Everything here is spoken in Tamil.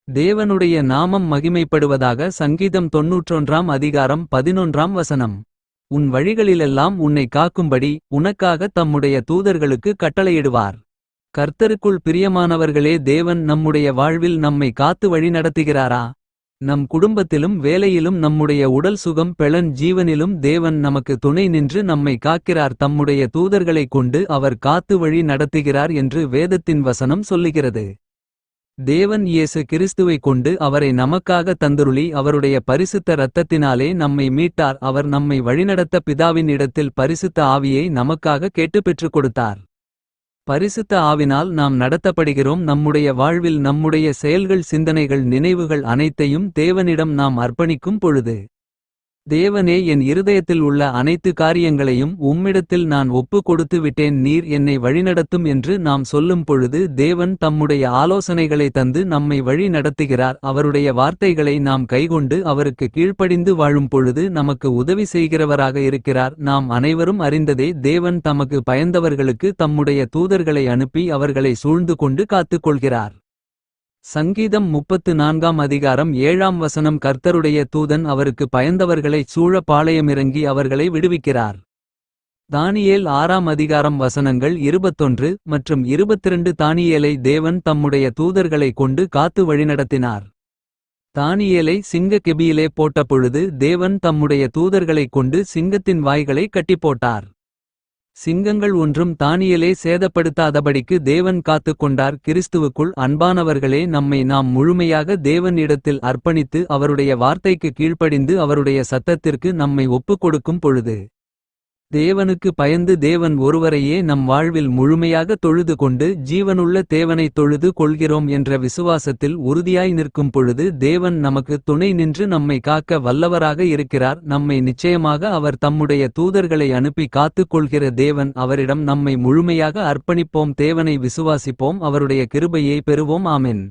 தேவனுடைய நாமம் மகிமைப்படுவதாக. சங்கீதம் 91 அதிகாரம் 11 உன் வழிகளிலெல்லாம் உன்னை காக்கும்படி உனக்காக தம்முடைய தூதர்களுக்கு கட்டளையிடுவார். கர்த்தருக்குள் பிரியமானவர்களே, தேவன் நம்முடைய வாழ்வில் நம்மை காத்து வழி நடத்துகிறாரா? நம் குடும்பத்திலும் வேலையிலும் நம்முடைய உடல் சுகம் பெளன் ஜீவனிலும் தேவன் நமக்கு துணை நின்று நம்மை காக்கிறார். தம்முடைய தூதர்களைக் கொண்டு அவர் காத்து வழி நடத்துகிறார் என்று வேதத்தின் வசனம் சொல்லுகிறது. தேவன் இயேசு கிறிஸ்துவைக் கொண்டு அவரை நமக்காக தந்தருளி அவருடைய பரிசுத்த இரத்தத்தினாலே நம்மை மீட்டார். அவர் நம்மை வழிநடத்த பிதாவின் இடத்தில் பரிசுத்த ஆவியை நமக்காக கேட்டுப் பெற்றுக் கொடுத்தார். பரிசுத்த ஆவினால் நாம் நடத்தப்படுகிறோம். நம்முடைய வாழ்வில் நம்முடைய செயல்கள், சிந்தனைகள், நினைவுகள் அனைத்தையும் தேவனிடம் நாம் அர்ப்பணிக்கும் பொழுது, தேவனே, என் இருதயத்தில் உள்ள அனைத்து காரியங்களையும் உம்மிடத்தில் நான் ஒப்பு கொடுத்து விட்டேன், நீர் என்னை வழிநடத்தும் என்று நாம் சொல்லும் பொழுது தேவன் தம்முடைய ஆலோசனைகளை தந்து நம்மை வழி நடத்துகிறார். அவருடைய வார்த்தைகளை நாம் கைக்கொண்டு அவருக்கு கீழ்ப்படிந்து வாழும் பொழுது நமக்கு உதவி செய்கிறவராக இருக்கிறார். நாம் அனைவரும் அறிந்ததே, தேவன் தமக்கு பயந்தவர்களுக்கு தம்முடைய தூதர்களை அனுப்பி அவர்களை சூழ்ந்து கொண்டு காத்துக்கொள்கிறார். சங்கீதம் 34 அதிகாரம் 7 கர்த்தருடைய தூதன் அவருக்கு பயந்தவர்களைச் சூழ பாளையமிறங்கி அவர்களை விடுவிக்கிறார். தானியேல் 6 அதிகாரம் வசனங்கள் 21 மற்றும் 22 தானியேலை தேவன் தம்முடைய தூதர்களை கொண்டு காத்து வழிநடத்தினார். தானியேலை சிங்க கெபியிலே போட்டபொழுது தேவன் தம்முடைய தூதர்களைக் கொண்டு சிங்கத்தின் வாய்களை கட்டிப்போட்டார். சிங்கங்கள் ஒன்றும் தானியேலை சேதப்படுத்தாதபடிக்கு தேவன் காத்துக் கொண்டார். கிறிஸ்துவுக்குள் அன்பானவர்களே, நம்மை நாம் முழுமையாக தேவன் இடத்தில் அர்ப்பணித்து அவருடைய வார்த்தைக்கு கீழ்ப்படிந்து அவருடைய சத்தத்திற்கு நம்மை ஒப்புக் கொடுக்கும் பொழுது, தேவனுக்கு பயந்து தேவன் ஒருவரையே நம் வாழ்வில் முழுமையாக தொழுது கொண்டு ஜீவனுள்ள தேவனைத் தொழுது கொள்கிறோம் என்ற விசுவாசத்தில் உறுதியாய் நிற்கும் பொழுது தேவன் நமக்கு துணை நின்று நம்மை காக்க வல்லவராக இருக்கிறார். நம்மை நிச்சயமாக அவர் தம்முடைய தூதர்களை அனுப்பி காத்துக் கொள்கிற தேவன். அவரிடம் நம்மை முழுமையாக அர்ப்பணிப்போம், தேவனை விசுவாசிப்போம், அவருடைய கிருபையை பெறுவோம். ஆமென்.